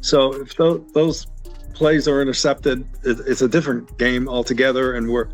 So if those plays are intercepted, it's a different game altogether, and we're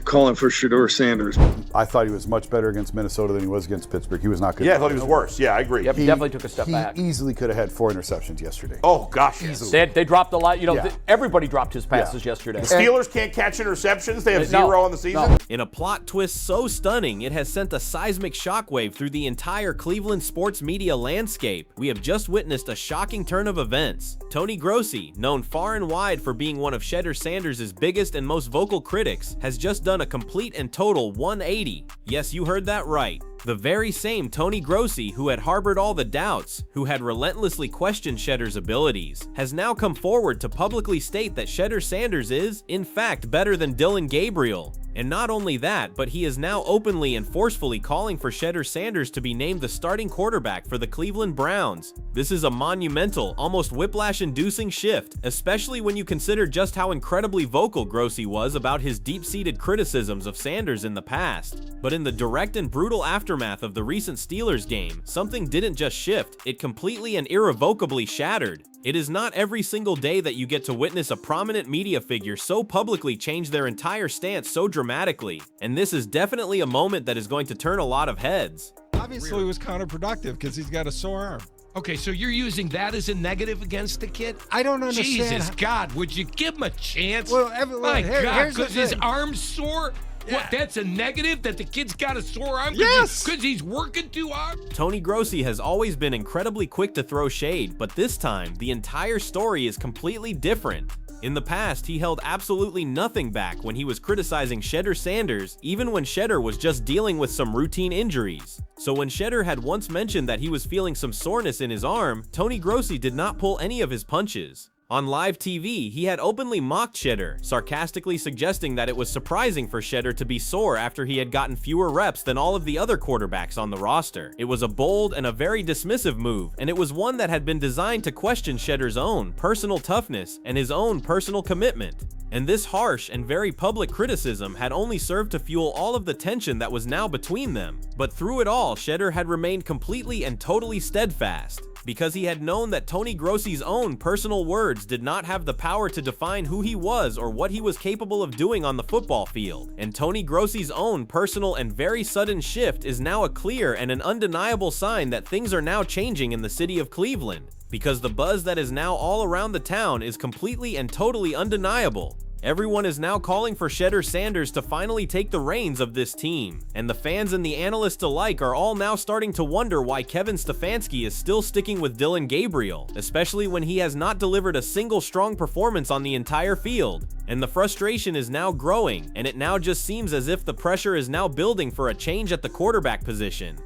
calling for Shedeur Sanders. I thought he was much better against Minnesota than he was against Pittsburgh. He was not good. Yeah, I thought he was worse. Yeah, I agree. Yep, he definitely took a step back. He easily could have had 4 interceptions yesterday. Oh, gosh, easily. They dropped a lot. Yeah. Everybody dropped his passes yesterday. The Steelers can't catch interceptions. They have 0 on the season. No. In a plot twist so stunning, it has sent a seismic shockwave through the entire Cleveland sports media landscape. We have just witnessed a shocking turn of events. Tony Grossi, known far and wide for being one of Shedeur Sanders' biggest and most vocal critics, has just done a complete and total 180. Yes, you heard that right. The very same Tony Grossi who had harbored all the doubts, who had relentlessly questioned Shedeur's abilities, has now come forward to publicly state that Shedeur Sanders is, in fact, better than Dillon Gabriel. And not only that, but he is now openly and forcefully calling for Shedeur Sanders to be named the starting quarterback for the Cleveland Browns. This is a monumental, almost whiplash-inducing shift, especially when you consider just how incredibly vocal Grossi was about his deep-seated criticisms of Sanders in the past. But in the direct and brutal aftermath of the recent Steelers game, something didn't just shift, it completely and irrevocably shattered. It is not every single day that you get to witness a prominent media figure so publicly change their entire stance so dramatically, and this is definitely a moment that is going to turn a lot of heads. Obviously, it was counterproductive because he's got a sore arm. Okay, so you're using that as a negative against the kid? I don't understand. Jesus God, would you give him a chance? Well, My God, here's the because his thing. arm's sore? Yeah. What, that's a negative? That the kid's got a sore arm? Yes! Because he's working too hard? Tony Grossi has always been incredibly quick to throw shade, but this time, the entire story is completely different. In the past, he held absolutely nothing back when he was criticizing Shedeur Sanders, even when Shedeur was just dealing with some routine injuries. So when Shedeur had once mentioned that he was feeling some soreness in his arm, Tony Grossi did not pull any of his punches. On live TV, he had openly mocked Shedeur, sarcastically suggesting that it was surprising for Shedeur to be sore after he had gotten fewer reps than all of the other quarterbacks on the roster. It was a bold and a very dismissive move, and it was one that had been designed to question Shedeur's own personal toughness and his own personal commitment. And this harsh and very public criticism had only served to fuel all of the tension that was now between them. But through it all, Shedeur had remained completely and totally steadfast, because he had known that Tony Grossi's own personal words did not have the power to define who he was or what he was capable of doing on the football field. And Tony Grossi's own personal and very sudden shift is now a clear and an undeniable sign that things are now changing in the city of Cleveland, because the buzz that is now all around the town is completely and totally undeniable. Everyone is now calling for Shedeur Sanders to finally take the reins of this team, and the fans and the analysts alike are all now starting to wonder why Kevin Stefanski is still sticking with Dillon Gabriel, especially when he has not delivered a single strong performance on the entire field. And the frustration is now growing, and it now just seems as if the pressure is now building for a change at the quarterback position.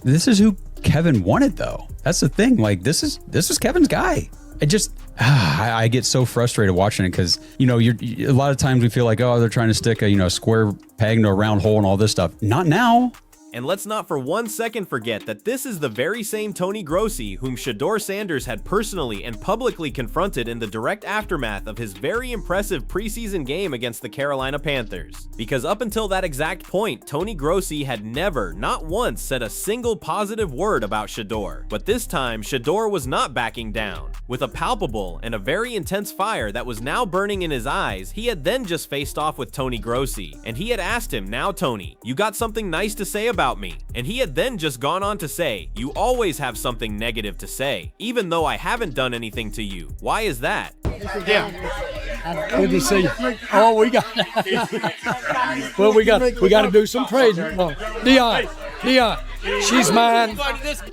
This is who Kevin wanted, though. That's the thing. Like, this is Kevin's guy. I get so frustrated watching it because, a lot of times we feel like, oh, they're trying to stick a, square peg into a round hole and all this stuff. Not now. And let's not for 1 second forget that this is the very same Tony Grossi whom Shedeur Sanders had personally and publicly confronted in the direct aftermath of his very impressive preseason game against the Carolina Panthers. Because up until that exact point, Tony Grossi had never, not once, said a single positive word about Shedeur. But this time, Shedeur was not backing down. With a palpable and a very intense fire that was now burning in his eyes, he had then just faced off with Tony Grossi, and he had asked him, "Now Tony, you got something nice to say about me?" And he had then just gone on to say, "You always have something negative to say, even though I haven't done anything to you. Why is that?" Yeah. Good to see you. Oh, we got to do some praising. Dion, she's mine.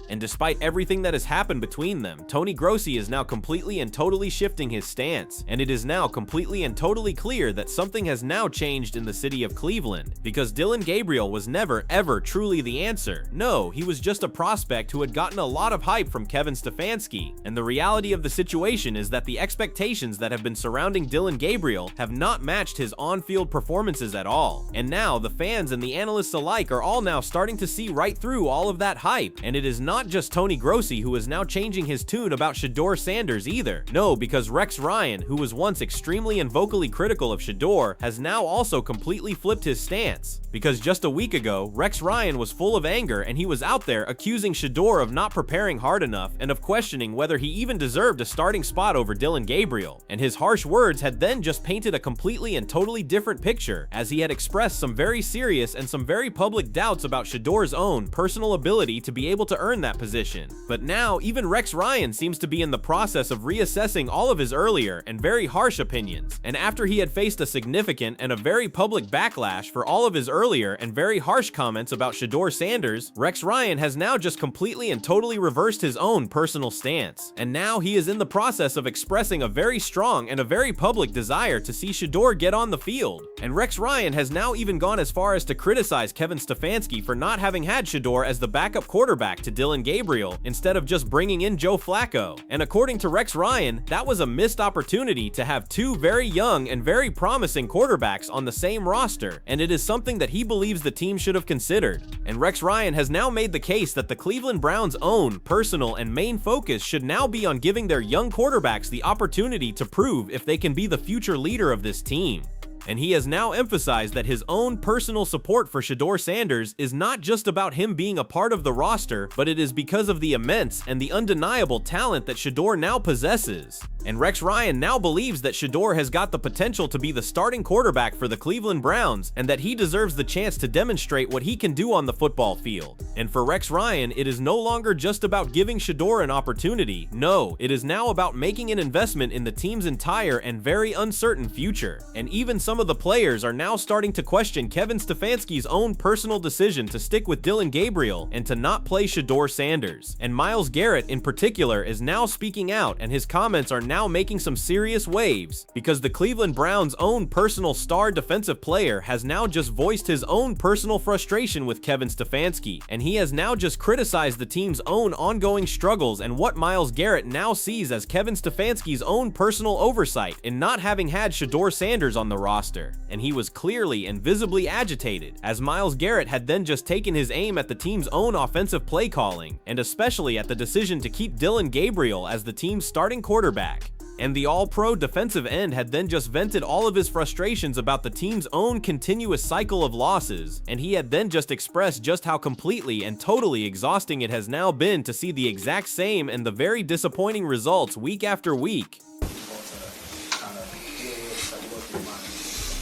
And despite everything that has happened between them, Tony Grossi is now completely and totally shifting his stance, and it is now completely and totally clear that something has now changed in the city of Cleveland, because Dillon Gabriel was never ever truly the answer. No, he was just a prospect who had gotten a lot of hype from Kevin Stefanski, and the reality of the situation is that the expectations that have been surrounding Dillon Gabriel have not matched his on-field performances at all, and now the fans and the analysts alike are all now starting to see right through through all of that hype. And it is not just Tony Grossi who is now changing his tune about Shedeur Sanders either. No, because Rex Ryan, who was once extremely and vocally critical of Shedeur, has now also completely flipped his stance. Because just a week ago, Rex Ryan was full of anger and he was out there accusing Shedeur of not preparing hard enough and of questioning whether he even deserved a starting spot over Dillon Gabriel. And his harsh words had then just painted a completely and totally different picture, as he had expressed some very serious and some very public doubts about Shedeur's own personal ability to be able to earn that position. But now, even Rex Ryan seems to be in the process of reassessing all of his earlier and very harsh opinions. And after he had faced a significant and a very public backlash for all of his earlier and very harsh comments about Shedeur Sanders, Rex Ryan has now just completely and totally reversed his own personal stance. And now he is in the process of expressing a very strong and a very public desire to see Shedeur get on the field. And Rex Ryan has now even gone as far as to criticize Kevin Stefanski for not having had Shedeur as the backup quarterback to Dillon Gabriel instead of just bringing in Joe Flacco. And according to Rex Ryan, that was a missed opportunity to have two very young and very promising quarterbacks on the same roster, and it is something that he believes the team should have considered. And Rex Ryan has now made the case that the Cleveland Browns' own personal and main focus should now be on giving their young quarterbacks the opportunity to prove if they can be the future leader of this team. And he has now emphasized that his own personal support for Shedeur Sanders is not just about him being a part of the roster, but it is because of the immense and the undeniable talent that Shedeur now possesses. And Rex Ryan now believes that Shedeur has got the potential to be the starting quarterback for the Cleveland Browns, and that he deserves the chance to demonstrate what he can do on the football field. And for Rex Ryan, it is no longer just about giving Shedeur an opportunity. No, it is now about making an investment in the team's entire and very uncertain future. And even some of the players are now starting to question Kevin Stefanski's own personal decision to stick with Dillon Gabriel and to not play Shedeur Sanders. And Myles Garrett in particular is now speaking out, and his comments are now making some serious waves, because the Cleveland Browns' own personal star defensive player has now just voiced his own personal frustration with Kevin Stefanski, and he has now just criticized the team's own ongoing struggles and what Myles Garrett now sees as Kevin Stefanski's own personal oversight in not having had Shedeur Sanders on the roster. And he was clearly and visibly agitated, as Myles Garrett had then just taken his aim at the team's own offensive play calling, and especially at the decision to keep Dillon Gabriel as the team's starting quarterback. And the all-pro defensive end had then just vented all of his frustrations about the team's own continuous cycle of losses, and he had then just expressed just how completely and totally exhausting it has now been to see the exact same and the very disappointing results week after week.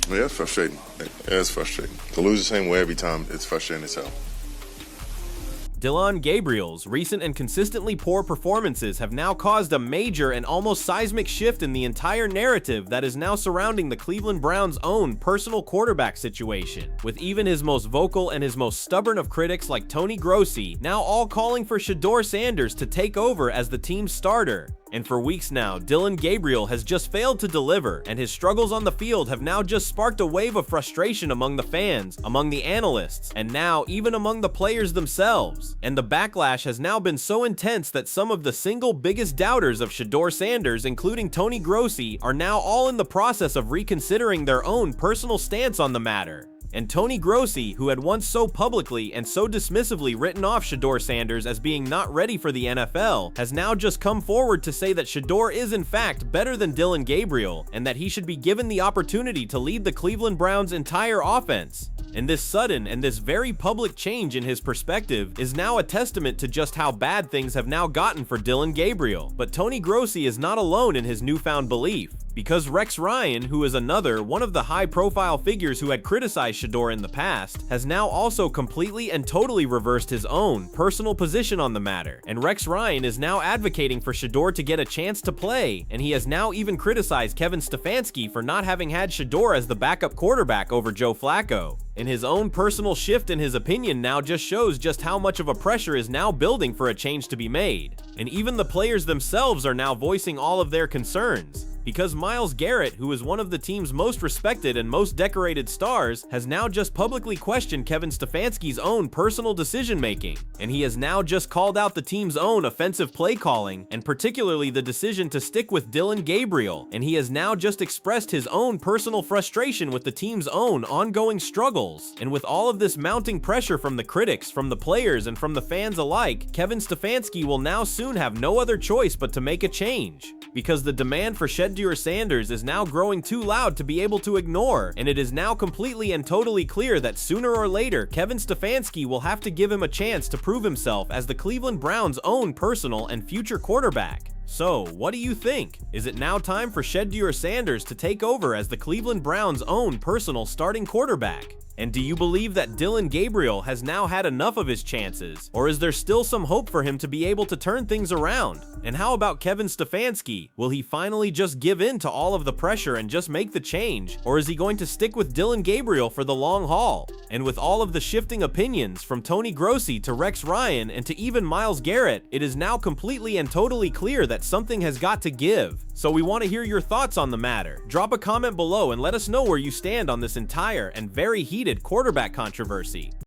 Yeah, it's frustrating. It's frustrating. To lose the same way every time, it's frustrating as hell. Dillon Gabriel's recent and consistently poor performances have now caused a major and almost seismic shift in the entire narrative that is now surrounding the Cleveland Browns' own personal quarterback situation, with even his most vocal and his most stubborn of critics like Tony Grossi now all calling for Shedeur Sanders to take over as the team's starter. And for weeks now, Dillon Gabriel has just failed to deliver, and his struggles on the field have now just sparked a wave of frustration among the fans, among the analysts, and now even among the players themselves. And the backlash has now been so intense that some of the single biggest doubters of Shedeur Sanders, including Tony Grossi, are now all in the process of reconsidering their own personal stance on the matter. And Tony Grossi, who had once so publicly and so dismissively written off Shedeur Sanders as being not ready for the NFL, has now just come forward to say that Shedeur is in fact better than Dillon Gabriel, and that he should be given the opportunity to lead the Cleveland Browns' entire offense. And this sudden and this very public change in his perspective is now a testament to just how bad things have now gotten for Dillon Gabriel. But Tony Grossi is not alone in his newfound belief, because Rex Ryan, who is another one of the high-profile figures who had criticized Shedeur in the past, has now also completely and totally reversed his own personal position on the matter. And Rex Ryan is now advocating for Shedeur to get a chance to play, and he has now even criticized Kevin Stefanski for not having had Shedeur as the backup quarterback over Joe Flacco. And his own personal shift in his opinion now just shows just how much of a pressure is now building for a change to be made. And even the players themselves are now voicing all of their concerns. because Myles Garrett, who is one of the team's most respected and most decorated stars, has now just publicly questioned Kevin Stefanski's own personal decision-making, and he has now just called out the team's own offensive play calling, and particularly the decision to stick with Dillon Gabriel, and he has now just expressed his own personal frustration with the team's own ongoing struggles. And with all of this mounting pressure from the critics, from the players, and from the fans alike, Kevin Stefanski will now soon have no other choice but to make a change, because the demand for Shedeur Sanders is now growing too loud to be able to ignore, and it is now completely and totally clear that sooner or later, Kevin Stefanski will have to give him a chance to prove himself as the Cleveland Browns' own personal and future quarterback. So, what do you think? Is it now time for Shedeur Sanders to take over as the Cleveland Browns' own personal starting quarterback? And do you believe that Dillon Gabriel has now had enough of his chances? Or is there still some hope for him to be able to turn things around? And how about Kevin Stefanski? Will he finally just give in to all of the pressure and just make the change? Or is he going to stick with Dillon Gabriel for the long haul? And with all of the shifting opinions from Tony Grossi to Rex Ryan and to even Myles Garrett, it is now completely and totally clear that something has got to give. So we want to hear your thoughts on the matter. Drop a comment below and let us know where you stand on this entire and very heated quarterback controversy.